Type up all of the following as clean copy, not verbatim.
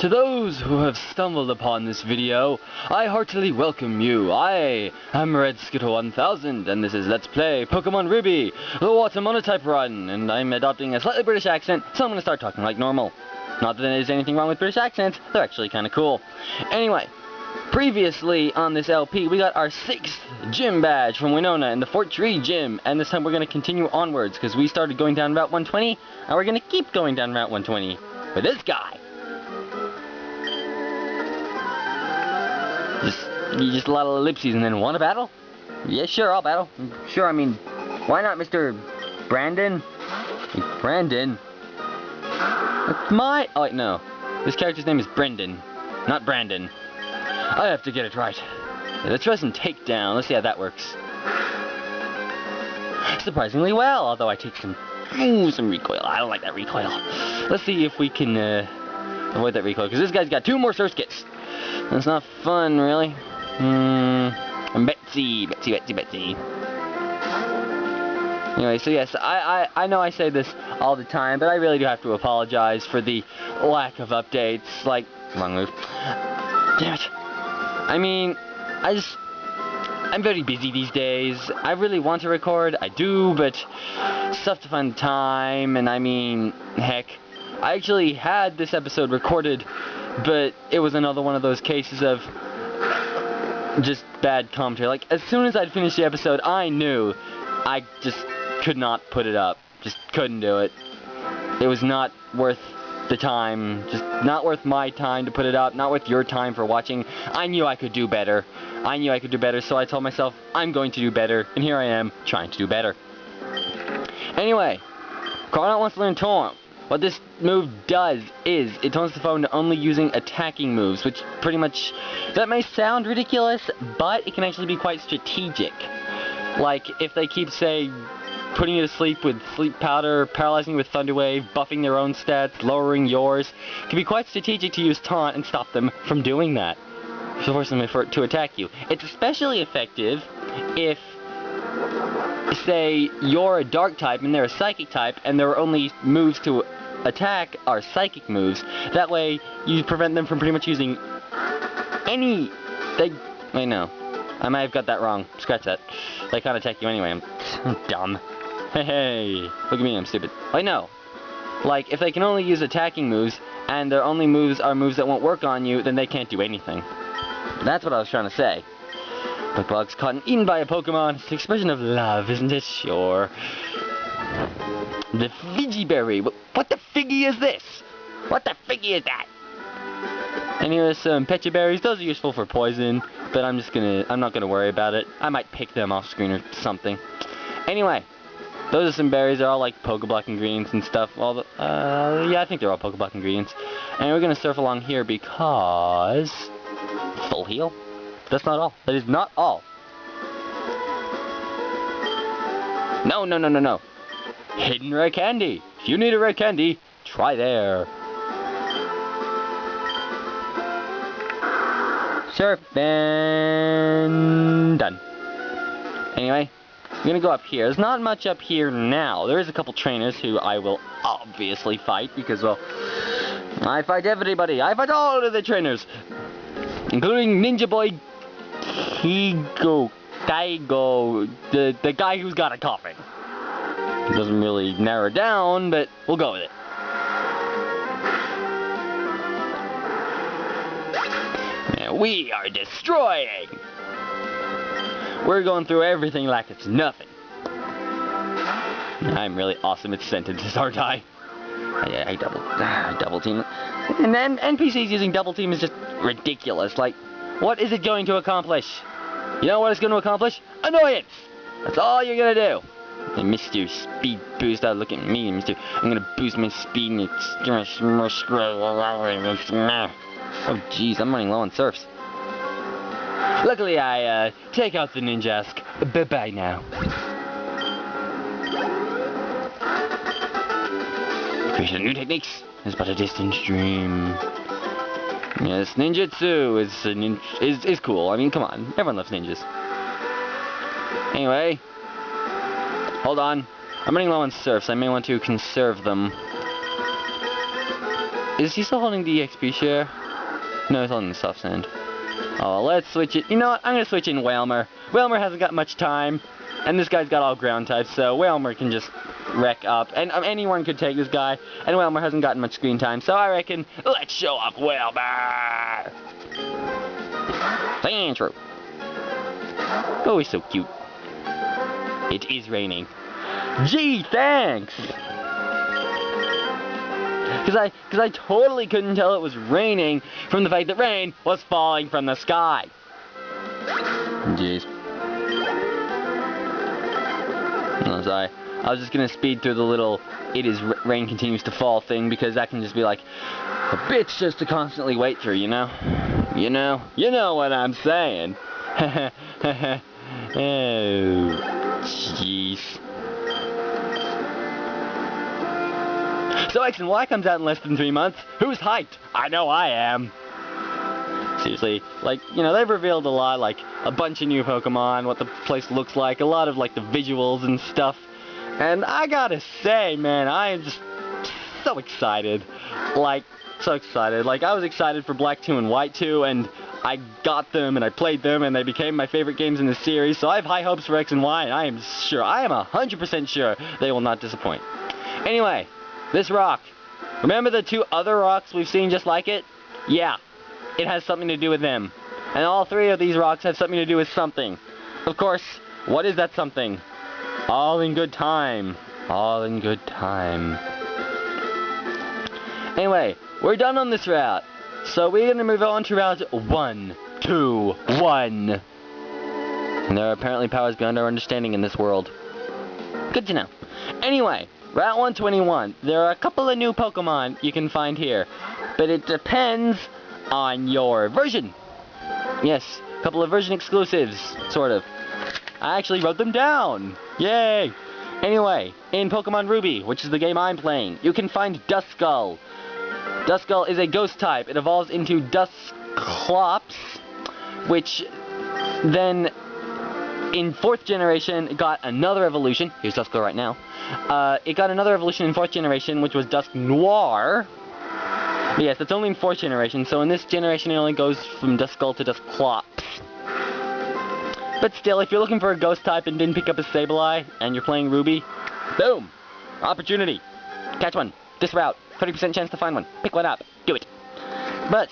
To those who have stumbled upon this video, I heartily welcome you. I am Red Skittle 1000, and this is Let's Play Pokemon Ruby, the Water Monotype run, and I'm adopting a slightly British accent, so I'm going to start talking like normal. Not that there's anything wrong with British accents, they're actually kind of cool. Anyway, previously on this LP, we got our 6th gym badge from Winona in the Fort Tree Gym, and this time we're going to continue onwards, because we started going down Route 120, and we're going to keep going down Route 120 with this guy. Just a lot of ellipses, and then want to battle? Yeah, sure, I'll battle. Sure, I mean, why not, Mr. Brandon? Hey, Brandon? That's my... Oh, wait, no. This character's name is Brendan, not Brandon. I have to get it right. Yeah, let's try some takedown. Let's see how that works. Surprisingly well, although I take some recoil. I don't like that recoil. Let's see if we can avoid that recoil, because this guy's got 2 more Surf Kits. That's not fun, really. Betsy. Anyway, so yes, I know I say this all the time, but I really do have to apologize for the lack of updates. Like, wrong move. Damn it. I mean, I'm very busy these days. I really want to record, I do, but stuff to find the time, and I mean, heck, I actually had this episode recorded, but it was another one of those cases of just bad commentary. Like, as soon as I'd finished the episode, I knew I just could not put it up. Just couldn't do it. It was not worth the time. Just not worth my time to put it up. Not worth your time for watching. I knew I could do better. So I told myself, I'm going to do better. And here I am, trying to do better. Anyway, Chrononaut wants to learn Taunt. What this move does is, it taunts the foe into only using attacking moves, which pretty much, that may sound ridiculous, but it can actually be quite strategic. Like, if they keep, say, putting you to sleep with Sleep Powder, paralyzing you with Thunder Wave, buffing their own stats, lowering yours, it can be quite strategic to use Taunt and stop them from doing that. So force them to attack you. It's especially effective if, say, you're a Dark type and they're a Psychic type, and their only moves to attack are Psychic moves. That way, you prevent them from pretty much using any... Wait, no. I might have got that wrong. Scratch that. They can't attack you anyway. I'm dumb. Hey, look at me, I'm stupid. Wait, no. Like, if they can only use attacking moves, and their only moves are moves that won't work on you, then they can't do anything. That's what I was trying to say. Bug's caught and eaten by a Pokemon. It's the expression of love, isn't it? Sure. The Fiji Berry. What the figgy is this? What the figgy is that? And here's some Pecha Berries. Those are useful for poison, but I'm not gonna worry about it. I might pick them off screen or something. Anyway, those are some berries. They're all like Pokeblock ingredients and stuff. Yeah, I think they're all Pokeblock ingredients. And we're gonna surf along here because full heal. That's not all. That is not all. No. Hidden rare candy. If you need a rare candy, try there. Surf and done. Anyway, I'm gonna go up here. There's not much up here now. There is a couple trainers who I will obviously fight because, well, I fight everybody. I fight all of the trainers, including Ninja Boy Daigo, the guy who's got a coffin. It doesn't really narrow down, but we'll go with it. And we are destroying! We're going through everything like it's nothing. I'm really awesome at sentences, aren't I? I double team. And then NPCs using double team is just ridiculous. Like, what is it going to accomplish? You know what it's going to accomplish? Annoyance! That's all you're going to do. I missed your speed boost. Look at me, mister. I'm going to boost my speed and it's going to... Oh, jeez, I'm running low on surfs. Luckily, I take out the Ninjask. Bye-bye now. Creation of new techniques is but a distant dream. Yes, ninjutsu is cool. I mean, come on, everyone loves ninjas. Anyway, hold on. I'm running low on surfs. I may want to conserve them. Is he still holding the EXP share? No, he's holding the soft sand. Oh, let's switch it. You know what? I'm gonna switch in Whalmer. Whalmer hasn't got much time, and this guy's got all ground types, so Whalmer can just wreck up. And anyone could take this guy, and Whalmer hasn't gotten much screen time, so I reckon let's show off Whalmer. Sandshrew. Oh, he's so cute. It is raining. Gee, thanks! Because I totally couldn't tell it was raining from the fact that rain was falling from the sky. Jeez. No, sorry. I was just gonna speed through the little rain continues to fall thing, because that can just be like a bitch just to constantly wait through, you know? You know what I'm saying. Oh, jeez. So X and Y comes out in less than 3 months. Who's hyped? I know I am. Seriously, like, you know, they've revealed a lot, like a bunch of new Pokemon, what the place looks like, a lot of like the visuals and stuff. And I gotta say, man, I am just so excited. Like, so excited. Like, I was excited for Black 2 and White 2, and I got them, and I played them, and they became my favorite games in the series, so I have high hopes for X and Y, and I am 100% sure they will not disappoint. Anyway, this rock. Remember the 2 other rocks we've seen just like it? Yeah, it has something to do with them. And all 3 of these rocks have something to do with something. Of course, what is that something? All in good time. All in good time. Anyway, we're done on this route. So we're going to move on to route 1, 2, 1. And there are apparently powers beyond our understanding in this world. Good to know. Anyway, route 121. There are a couple of new Pokemon you can find here. But it depends on your version. Yes, a couple of version exclusives, sort of. I actually wrote them down. Yay! Anyway, in Pokemon Ruby, which is the game I'm playing, you can find Duskull. Duskull is a ghost type. It evolves into Dusclops, which then in 4th generation got another evolution. Here's Duskull right now. It got another evolution in 4th generation, which was Dusknoir. But yes, that's only in 4th generation, so in this generation it only goes from Duskull to Dusclops. But still, if you're looking for a ghost type and didn't pick up a Sableye, and you're playing Ruby, boom! Opportunity. Catch one. This route. 30% chance to find one. Pick one up. Do it. But,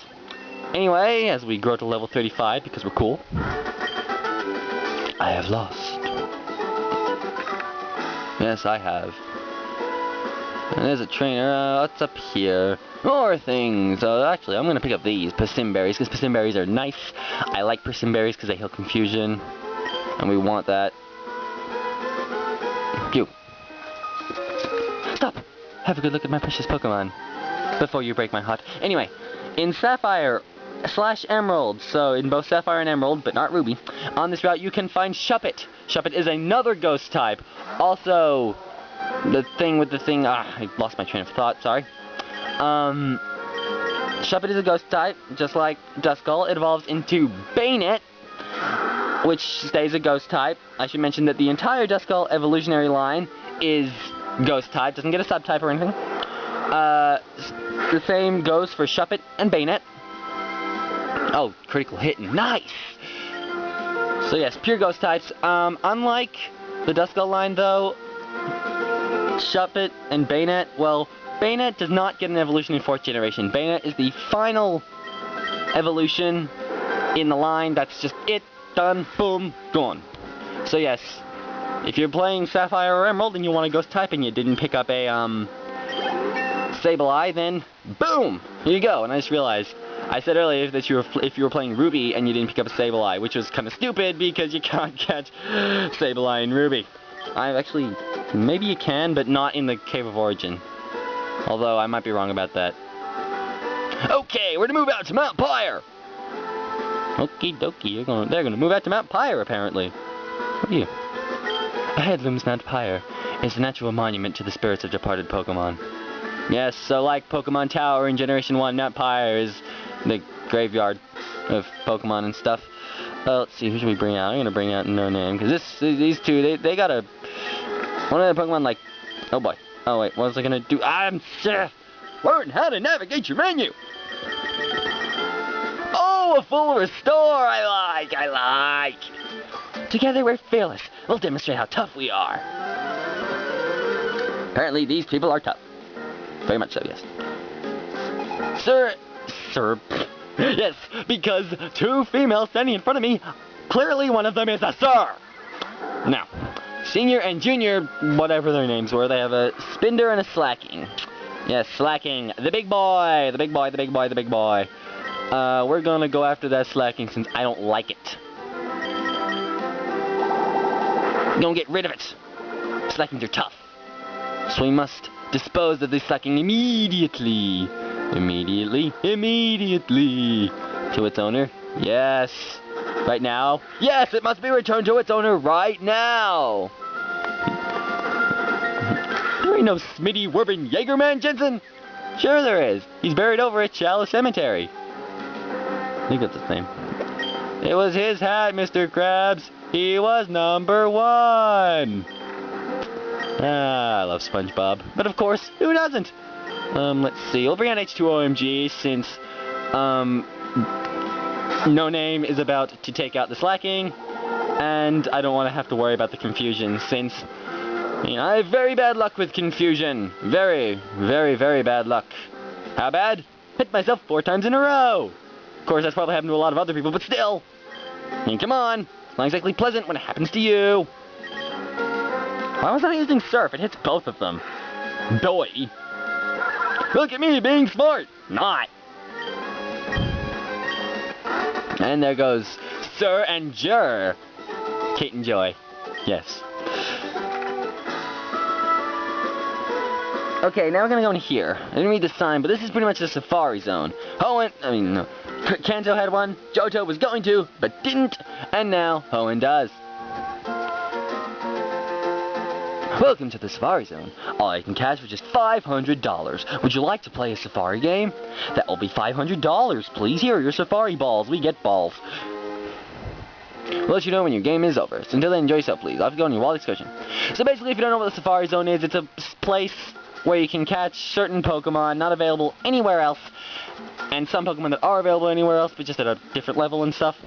anyway, as we grow to level 35, because we're cool, I have lost. Yes, I have. And there's a trainer. What's up here? More things. Actually, I'm going to pick up these Persimberries, because Persimberries are nice. I like Persimberries because they heal confusion. And we want that. You. Stop! Have a good look at my precious Pokemon before you break my heart. Anyway, in Sapphire/Emerald, so in both Sapphire and Emerald, but not Ruby, on this route you can find Shuppet. Shuppet is another ghost type. Also, the thing with the thing, I lost my train of thought, sorry. Shuppet is a ghost type, just like Duskull. It evolves into Bayonet, which stays a ghost type. I should mention that the entire Duskull evolutionary line is ghost type, doesn't get a subtype or anything. The same goes for Shuppet and Bayonet. Oh, critical hit, nice! So yes, pure ghost types. Unlike the Duskull line though, Shuppet and Bayonet, well, Bayonet does not get an evolution in 4th generation. Bayonet is the final evolution in the line, that's just it, done, boom, gone. So yes, if you're playing Sapphire or Emerald and you want a ghost type and you didn't pick up a Sableye, then boom, here you go. And I just realized I said earlier that if you were playing Ruby and you didn't pick up a Sableye, which was kind of stupid because you can't catch Sableye in Ruby. Maybe you can, but not in the Cave of Origin. Although I might be wrong about that. Okay, we're gonna move out to Mount Pyre. Okie dokie, they're gonna move out to Mount Pyre apparently. What are you? Ahead looms Mount Pyre. It's a natural monument to the spirits of departed Pokemon. Yes, so like Pokemon Tower in Generation 1, Mount Pyre is the graveyard of Pokemon and stuff. Let's see, who should we bring out? I'm gonna bring out No Name, because these two, they got a... One of the Pokemon like... Oh boy. Oh wait, what was I gonna do? Learn how to navigate your menu. Oh, a full restore. I like. Together we're fearless. We'll demonstrate how tough we are. Apparently these people are tough. Very much so, yes. Sir, yes, because two females standing in front of me, clearly one of them is a sir. Now, senior and junior, whatever their names were, they have a Spinder and a Slacking. Yes, Slacking, the big boy, the big boy, the big boy, the big boy. We're gonna go after that Slacking since I don't like it. Gonna get rid of it. Slackings are tough. So we must dispose of the Slacking immediately. Immediately. To its owner. Yes. Right now. Yes, it must be returned to its owner right now. There ain't no Smitty Werbin Jaegerman, Jensen. Sure there is. He's buried over at Shallow Cemetery. I think that's his name. It was his hat, Mr. Krabs. He was number 1. I love SpongeBob. But of course, who doesn't? Let's see. We'll bring on H2OMG since, No Name is about to take out the Slacking, and I don't want to have to worry about the confusion since, I have very bad luck with confusion. Very, very, very bad luck. How bad? Hit myself 4 times in a row. Of course, that's probably happened to a lot of other people, but still. Come on. It's not exactly pleasant when it happens to you. Why was I using Surf? It hits both of them. Boy. Look at me being smart. Not. And there goes Sir and Jur. Kate and Joy. Yes. Okay, now we're gonna go in here. I didn't read the sign, but this is pretty much the Safari Zone. Kanto had one, Johto was going to, but didn't, and now Hoenn does. Welcome to the Safari Zone. All you can catch for just $500. Would you like to play a safari game? That will be $500, please. Here are your safari balls. We get balls. We'll let you know when your game is over. So until then, enjoy yourself, please. I'll have to go on your wild excursion. So basically, if you don't know what the Safari Zone is, it's a place where you can catch certain Pokemon not available anywhere else, and some Pokemon that are available anywhere else, but just at a different level and stuff.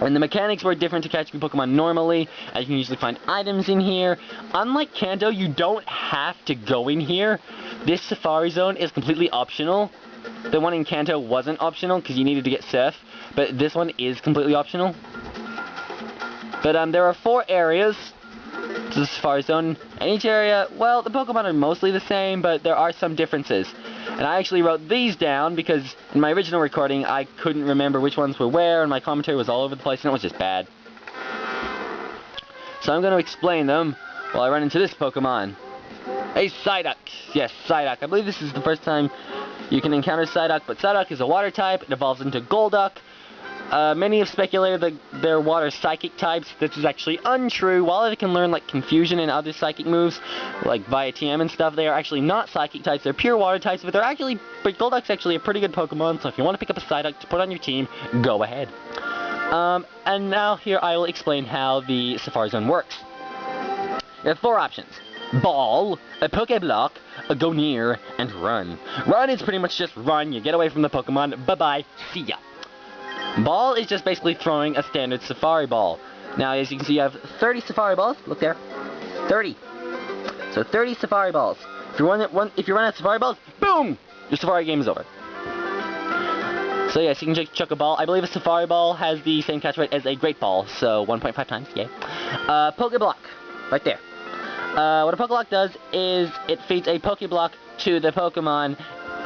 And the mechanics were different to catching Pokemon normally, as you can usually find items in here. Unlike Kanto, you don't have to go in here. This Safari Zone is completely optional. The one in Kanto wasn't optional because you needed to get Surf, but this one is completely optional. But there are 4 areas to the Safari Zone, and each area, well, the Pokemon are mostly the same, but there are some differences. And I actually wrote these down because in my original recording I couldn't remember which ones were where, and my commentary was all over the place, and it was just bad. So I'm going to explain them while I run into this Pokemon. A Psyduck. Yes, Psyduck. I believe this is the first time you can encounter Psyduck, but Psyduck is a water type. It evolves into Golduck. Many have speculated that they're water psychic types. This is actually untrue. While they can learn like Confusion and other psychic moves, like via TM and stuff, they are actually not psychic types. They're pure water types, but Golduck's actually a pretty good Pokemon, so if you want to pick up a Psyduck to put on your team, go ahead. And now here I will explain how the Safari Zone works. There are 4 options. Ball, a Pokeblock, a Go Near, and Run. Run is pretty much just run. You get away from the Pokemon. Bye-bye. See ya. Ball is just basically throwing a standard Safari Ball. Now, as you can see, you have 30 Safari Balls. Look there. 30. So 30 Safari Balls. If you run out of Safari Balls, boom! Your Safari game is over. So yes, you can just chuck a ball. I believe a Safari Ball has the same catch rate as a Great Ball, so 1.5 times, yay. Pokeblock. Right there. What a Pokeblock does is it feeds a Pokeblock to the Pokemon.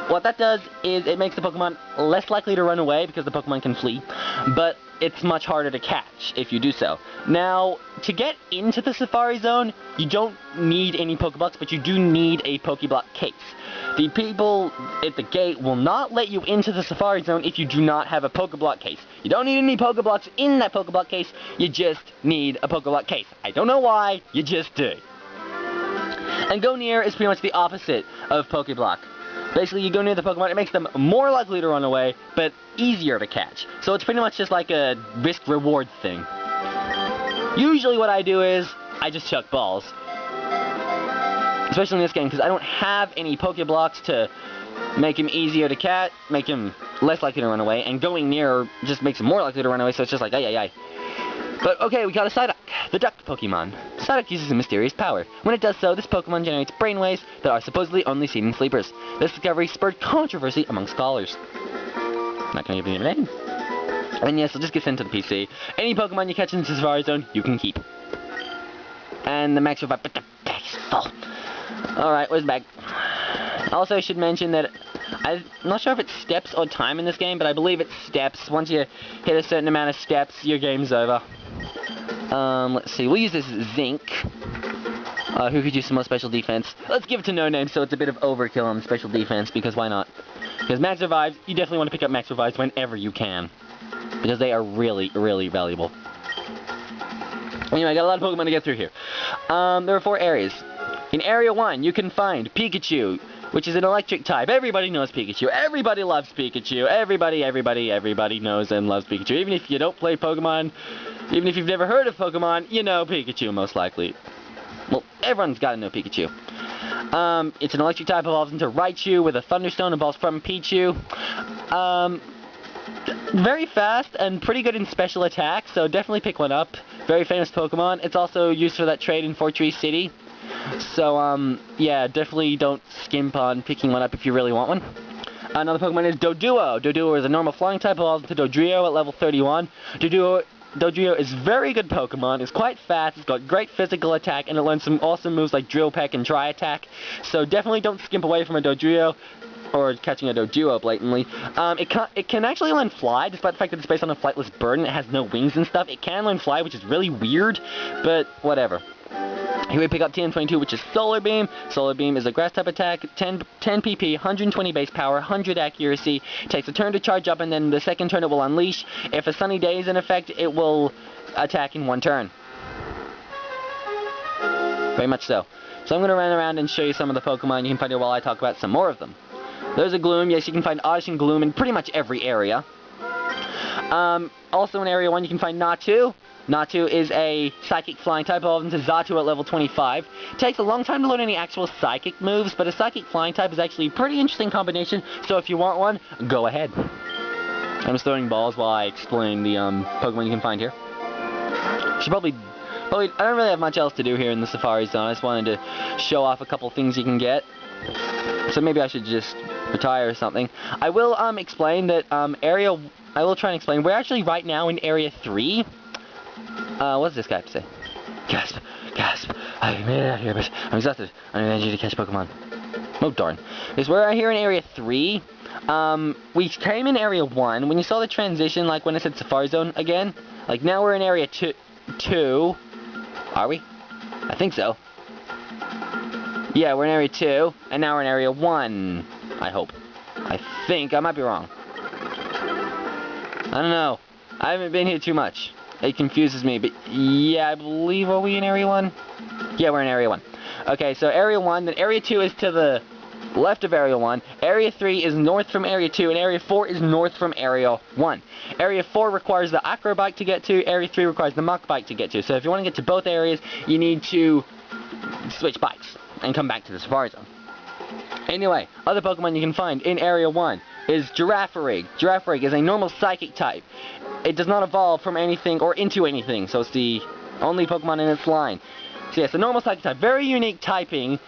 What that does is it makes the Pokemon less likely to run away because the Pokemon can flee, but it's much harder to catch if you do so. Now, to get into the Safari Zone, you don't need any Pokeblocks, but you do need a Pokeblock case. The people at the gate will not let you into the Safari Zone if you do not have a Pokeblock case. You don't need any Pokeblocks in that Pokeblock case, you just need a Pokeblock case. I don't know why, you just do. And Go Near is pretty much the opposite of Pokeblock. Basically, you go near the Pokemon, it makes them more likely to run away, but easier to catch. So it's pretty much just like a risk-reward thing. Usually what I do is, I just chuck balls. especially in this game, because I don't have any Pokeblocks to make him easier to catch, make him less likely to run away, and going near just makes him more likely to run away, so it's just like, ay. But, okay, we got a Psyduck, the duck Pokemon. Psyduck uses a mysterious power. When it does so, this Pokemon generates brainwaves that are supposedly only seen in sleepers. This discovery spurred controversy among scholars. Not gonna give you a name. And yes, I'll just get sent to the PC. Any Pokemon you catch in the Safari Zone, you can keep. And the max revive, but the bag is full. Alright, where's the bag? Also, I should mention that I'm not sure if it's steps or time in this game, but I believe it's steps. Once you hit a certain amount of steps, your game's over. Let's see, we'll use this Zinc. Who could use some more special defense? Let's give it to No Name, so it's a bit of overkill on special defense, because why not? Because Max Revives, you definitely want to pick up Max Revives whenever you can. Because they are really, really valuable. Anyway, I got a lot of Pokemon to get through here. There are 4 areas. In Area 1, you can find Pikachu, which is an electric type. Everybody knows Pikachu. Everybody loves Pikachu. Everybody knows and loves Pikachu. Even if you don't play Pokemon, even if you've never heard of Pokemon, you know Pikachu, most likely. Well, everyone's got to know Pikachu. It's an electric type, evolves into Raichu with a Thunderstone, evolves from Pichu. Very fast and pretty good in special attacks, so definitely pick one up. Very famous Pokemon. It's also used for that trade in Fortress City. So, yeah, definitely don't skimp on picking one up if you really want one. Another Pokemon is Doduo. Doduo is a normal flying type, evolves into Dodrio at level 31. Dodrio is very good Pokemon, it's quite fast, it's got great physical attack, and it learns some awesome moves like Drill Peck and Dry Attack. So definitely don't skimp away from a Dodrio, or catching a Doduo blatantly. It can actually learn Fly, despite the fact that it's based on a flightless bird and it has no wings and stuff. It can learn Fly, which is really weird, but whatever. Here we pick up TM22, which is Solar Beam. Solar Beam is a grass type attack, 10 PP, 120 base power, 100 accuracy. Takes a turn to charge up, and then the second turn it will unleash. If a sunny day is in effect, it will attack in 1 turn. Very much so. So I'm going to run around and show you some of the Pokemon you can find here while I talk about some more of them. There's a Gloom. Yes, you can find Oddish and Gloom in pretty much every area. Also in Area 1 you can find Natu. Natu is a Psychic Flying type, evolved into Xatu at level 25. Takes a long time to learn any actual Psychic moves, but a Psychic Flying type is actually a pretty interesting combination, so if you want one, go ahead. I'm just throwing balls while I explain the Pokemon you can find here. Should probably, I don't really have much else to do here in the Safari Zone. I just wanted to show off a couple things you can get. So maybe I should just retire or something. I will explain that I will try and explain. We're actually right now in Area 3. What does this guy have to say? Gasp. I made it out here, but I'm exhausted. I need you to catch Pokemon. Oh, darn. Because we're here in Area 3. We came in Area 1. When you saw the transition, like when I said Safari Zone again, like now we're in Area 2. Are we? I think so. Yeah, we're in Area 2, and now we're in Area 1. I hope. I think. I might be wrong. I don't know. I haven't been here too much. It confuses me, but yeah, I believe, are we in Area 1? Yeah, we're in Area 1. Okay, so Area 1, then Area 2 is to the left of Area 1, Area 3 is north from Area 2, and Area 4 is north from Area 1. Area 4 requires the Acro Bike to get to, Area 3 requires the Mach Bike to get to, so if you want to get to both areas, you need to switch bikes and come back to the Safari Zone. Anyway, other Pokemon you can find in Area 1 is Girafarig. Girafarig is a normal Psychic type. It does not evolve from anything or into anything, so it's the only Pokemon in its line. So yes, a normal Psychic type. Very unique typing.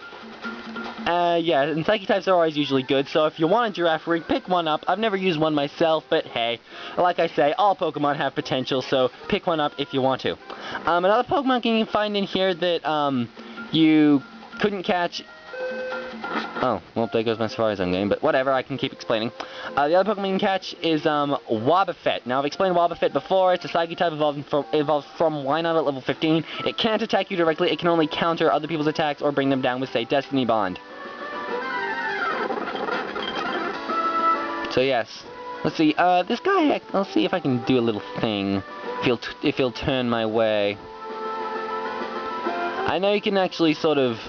Yeah, and Psychic types are always usually good, so if you want a Girafarig, pick one up. I've never used one myself, but hey, like I say, all Pokemon have potential, so pick one up if you want to. Another Pokemon you can find in here that you couldn't catch... Oh, well, there goes my Safari Zone game, but whatever, I can keep explaining. The other Pokemon you can catch is Wobbuffet. Now, I've explained Wobbuffet before. It's a Psychic type evolved from Wynaut at level 15. It can't attack you directly. It can only counter other people's attacks or bring them down with, say, Destiny Bond. So, yes. Let's see. This guy, I'll see if I can do a little thing. If he'll turn my way. I know you can actually sort of...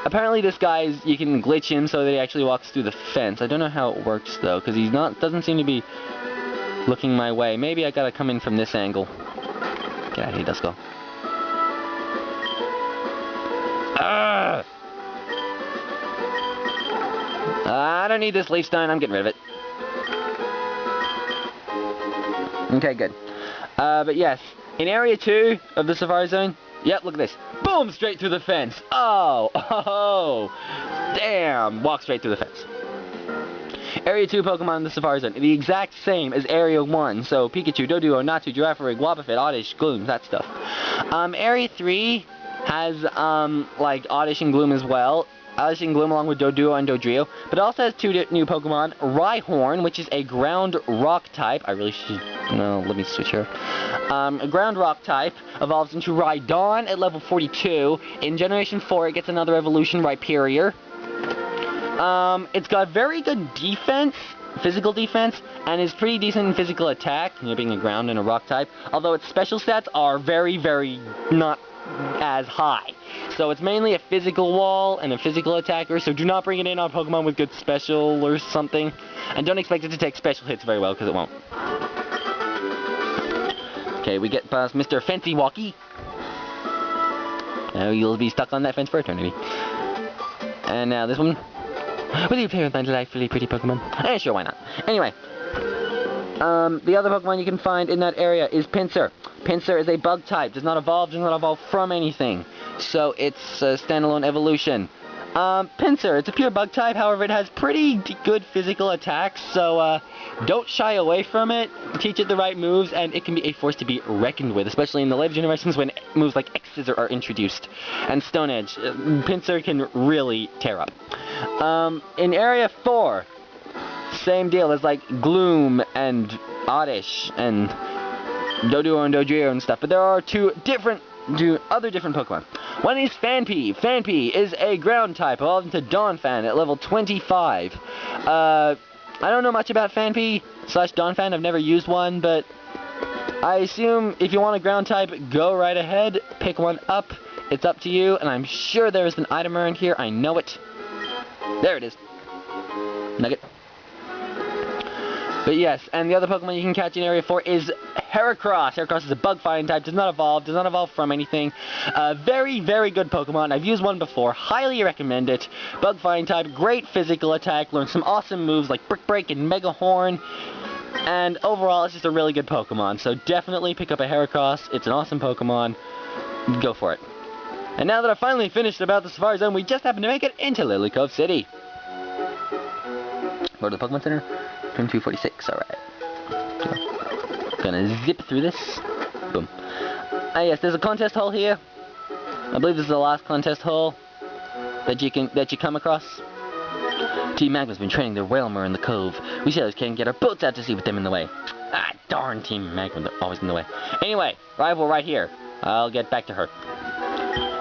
Apparently this guy you can glitch him so that he actually walks through the fence. I don't know how it works though, because doesn't seem to be looking my way. Maybe I gotta come in from this angle. Get out of here, Duskull. I don't need this leaf stone. I'm getting rid of it. Okay, good. But yes, in Area 2 of the Safari Zone, yep, look at this. Boom! Straight through the fence. Oh, damn! Walk straight through the fence. Area 2 Pokemon in the Safari Zone, the exact same as Area 1, so Pikachu, Doduo, Natu, Girafarig, Wobbuffet, Oddish, Gloom, that stuff. Area 3 has, like, Oddish and Gloom as well. Oddish and Gloom along with Doduo and Dodrio, but it also has two new Pokemon, Rhyhorn, which is a ground rock type. I really should, no, let me switch here. A ground rock type evolves into Rhydon at level 42. In Generation 4, it gets another evolution, Rhyperior. It's got very good defense, physical defense, and is pretty decent in physical attack, you know, being a ground and a rock type, although its special stats are very, very not as high. So it's mainly a physical wall and a physical attacker, so do not bring it in on Pokemon with good special or something. And don't expect it to take special hits very well, because it won't. Okay, we get past Mr. Fancy Walkie. Now you'll be stuck on that fence for eternity. And now this one. Will you play with my delightfully pretty Pokemon? Sure, why not? Anyway. The other Pokemon you can find in that area is Pinsir. Pinsir is a bug type, does not evolve from anything. So it's a standalone evolution. Pinsir, it's a pure bug type, however it has pretty good physical attacks, so don't shy away from it, teach it the right moves, and it can be a force to be reckoned with, especially in the later generations when moves like X-Scissor are introduced. And Stone Edge, Pinsir can really tear up. In Area 4, same deal as like Gloom and Oddish and Doduo and Dodrio and stuff, but there are other different Pokemon. One is Phanpy. Phanpy is a ground type, evolved into Donphan at level 25. I don't know much about Phanpy / Donphan, I've never used one, but I assume if you want a ground type, go right ahead, pick one up, it's up to you, and I'm sure there is an item around here, I know it. There it is. Nugget. But yes, and the other Pokemon you can catch in Area 4 is Heracross. Heracross is a bug fighting type, does not evolve from anything. Very, very good Pokemon. I've used one before, highly recommend it. Bug fighting type, great physical attack, learn some awesome moves like Brick Break and Mega Horn. And overall, it's just a really good Pokemon. So definitely pick up a Heracross. It's an awesome Pokemon. Go for it. And now that I've finally finished about the Safari Zone, we just happen to make it into Lilycove City. Go to the Pokemon Center. Turn 246, alright. Gonna zip through this. Boom. Yes, there's a contest hole here. I believe this is the last contest hole that you come across. Team Magma's been training their Whalmer in the cove. We sailors can't get our boats out to sea with them in the way. Ah, darn Team Magma, they're always in the way. Anyway, rival right here. I'll get back to her.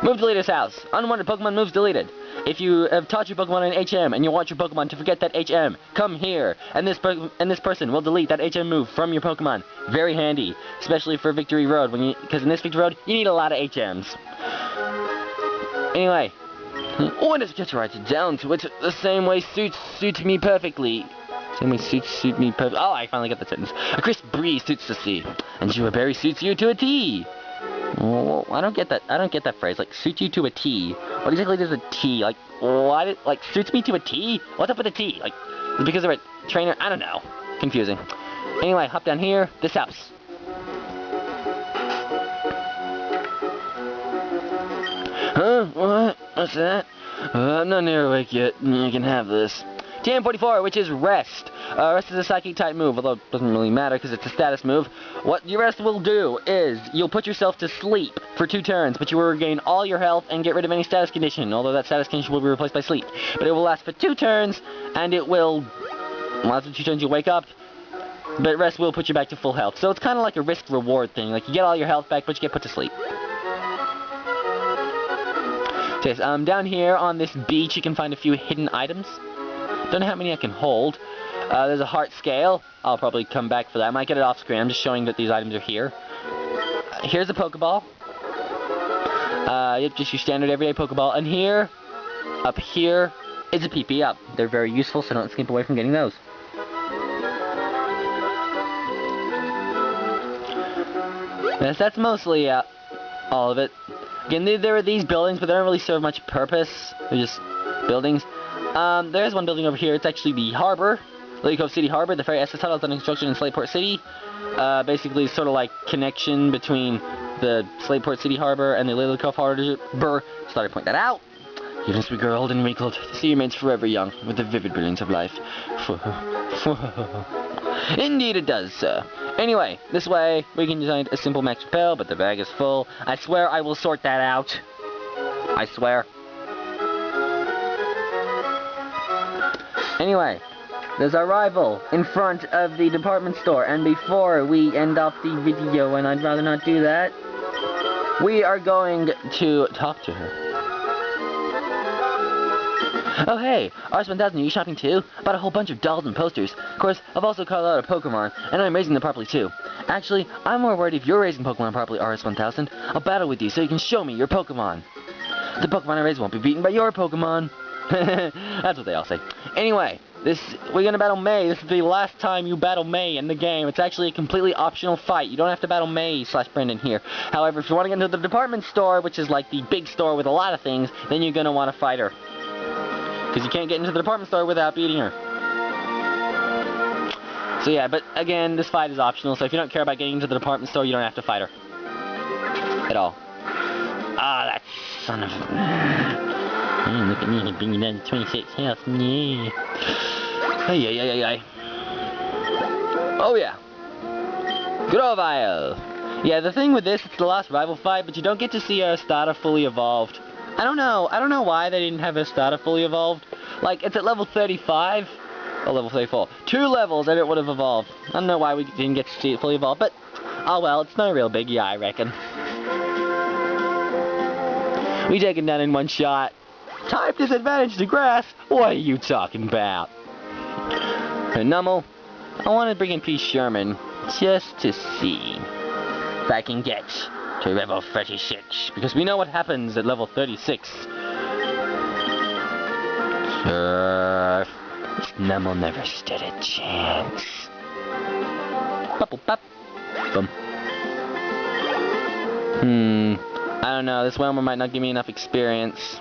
Move to Leader's house. Unwanted Pokemon moves deleted. If you have taught your Pokemon an HM and you want your Pokemon to forget that HM, come here, and this person will delete that HM move from your Pokemon. Very handy, especially for Victory Road, because in this Victory Road, you need a lot of HMs. Anyway, when it gets right down to it, the same way suits me perfectly. Same way suit me perfectly. Oh, I finally got the sentence. A crisp breeze suits the sea, and Berry suits you to a T. Well, I don't get that phrase. Like, suit you to a T. What exactly does a T, like, what? Like, suits me to a T? What's up with a T? Like, is it because of a trainer? I don't know. Confusing. Anyway, hop down here. This house. Huh? What? What's that? I'm not near awake yet. You can have this. TM44, which is Rest. Rest is a Psychic type move, although it doesn't really matter because it's a status move. What your Rest will do is you'll put yourself to sleep for 2 turns, but you will regain all your health and get rid of any status condition, although that status condition will be replaced by sleep. But it will last for 2 turns, and it will... Well, after 2 turns you wake up, but Rest will put you back to full health. So it's kind of like a risk-reward thing. Like, you get all your health back, but you get put to sleep. So yes, down here on this beach you can find a few hidden items. Don't know how many I can hold. There's a heart scale. I'll probably come back for that. I might get it off screen. I'm just showing that these items are here. Here's a Pokeball. Yep, just your standard everyday Pokeball. And here, up here, is a PP Up. They're very useful, so don't skip away from getting those. Yes, that's mostly all of it. Again, there are these buildings, but they don't really serve much purpose. They're just buildings. There's one building over here. It's actually the harbor. Lilycove City Harbor. The ferry SS tunnel is under construction in Slateport City. Basically, sort of like connection between the Slateport City Harbor and the Lilycove Harbor. Just thought I'd point that out. You must be grow old and wrinkled, to see remains forever young, with the vivid brilliance of life. Indeed it does, sir. Anyway, this way, we can design a simple max repel, but the bag is full. I swear I will sort that out. I swear. Anyway, there's our rival in front of the department store, and before we end off the video, and I'd rather not do that, we are going to talk to her. Oh hey, RS1000, are you shopping too? Bought a whole bunch of dolls and posters. Of course, I've also caught a lot of Pokemon, and I'm raising them properly too. Actually, I'm more worried if you're raising Pokemon properly, RS1000. I'll battle with you so you can show me your Pokemon. The Pokemon I raise won't be beaten by your Pokemon. That's what they all say. Anyway, we're gonna battle May. This is the last time you battle May in the game. It's actually a completely optional fight. You don't have to battle May / Brendan here. However, if you want to get into the department store, which is like the big store with a lot of things, then you're gonna want to fight her. Because you can't get into the department store without beating her. So yeah, but again, this fight is optional, so if you don't care about getting into the department store, you don't have to fight her. At all. Ah, that son of a... look at me, bringing down 26 health. Yeah. Ay. Oh yeah. Good old Vile. Yeah, the thing with this, it's the last rival fight, but you don't get to see her starter fully evolved. I don't know why they didn't have her starter fully evolved. Like, it's at level 35, or level 34. 2 levels and it would have evolved. I don't know why we didn't get to see it fully evolved, but, oh well, it's no real biggie, I reckon. We take it down in one shot. Type disadvantage to grass? What are you talking about? Nummel, I want to bring in P. Sherman, just to see if I can get to level 36, because we know what happens at level 36. Nummel never stood a chance. Bubble bop. Boom. I don't know, this Whelmer might not give me enough experience.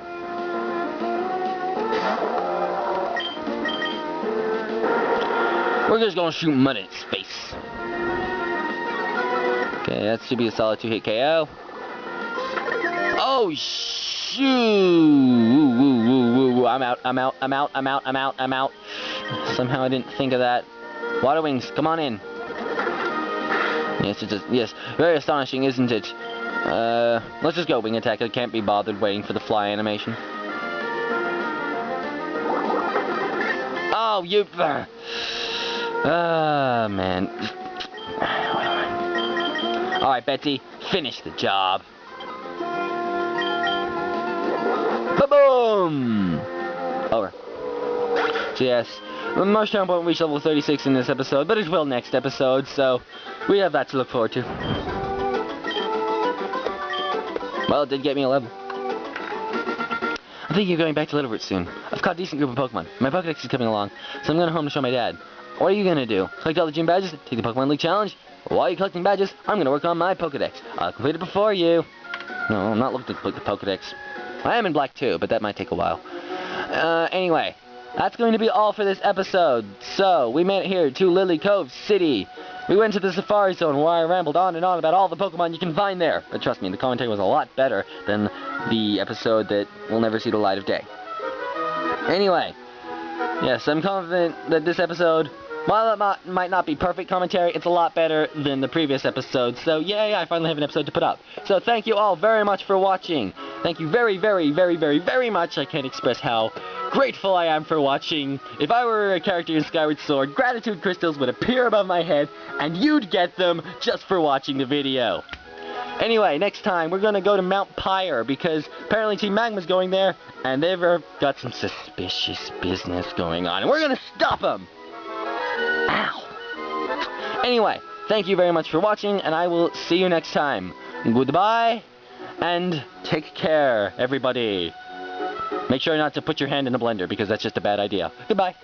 We're just gonna shoot mud in its face. Okay, that should be a solid 2-hit KO. Oh, shoot! I'm out. Somehow I didn't think of that. Water Wings, come on in. Yes, very astonishing, isn't it? Let's just go Wing Attack. I can't be bothered waiting for the fly animation. Oh, you... man. Alright, Betsy, finish the job. Ba-boom! Over. So yes, Marshtown won't reach level 36 in this episode, but it will next episode, so we have that to look forward to. Well, it did get me a level. I'm thinking of going back to Littleroot soon. I've caught a decent group of Pokemon. My Pokedex is coming along, so I'm going home to show my dad. What are you going to do? Collect all the gym badges? Take the Pokemon League Challenge? While you're collecting badges, I'm going to work on my Pokedex. I'll complete it before you. No, I'm not looking to complete the Pokedex. I am in black too, but that might take a while. Anyway, that's going to be all for this episode. So, we made it here to Lilycove City. We went to the Safari Zone where I rambled on and on about all the Pokemon you can find there. But trust me, the commentary was a lot better than the episode that will never see the light of day. Anyway, yes, I'm confident that this episode, while it might not be perfect commentary, it's a lot better than the previous episode. So, yay, I finally have an episode to put up. So, thank you all very much for watching. Thank you very, very, very, very, very much. I can't express how grateful I am for watching. If I were a character in Skyward Sword, gratitude crystals would appear above my head, and you'd get them just for watching the video. Anyway, next time, we're going to go to Mount Pyre, because apparently Team Magma's going there, and they've got some suspicious business going on, and we're going to stop them! Ow! Anyway, thank you very much for watching, and I will see you next time. Goodbye, and take care, everybody. Make sure not to put your hand in a blender, because that's just a bad idea. Goodbye.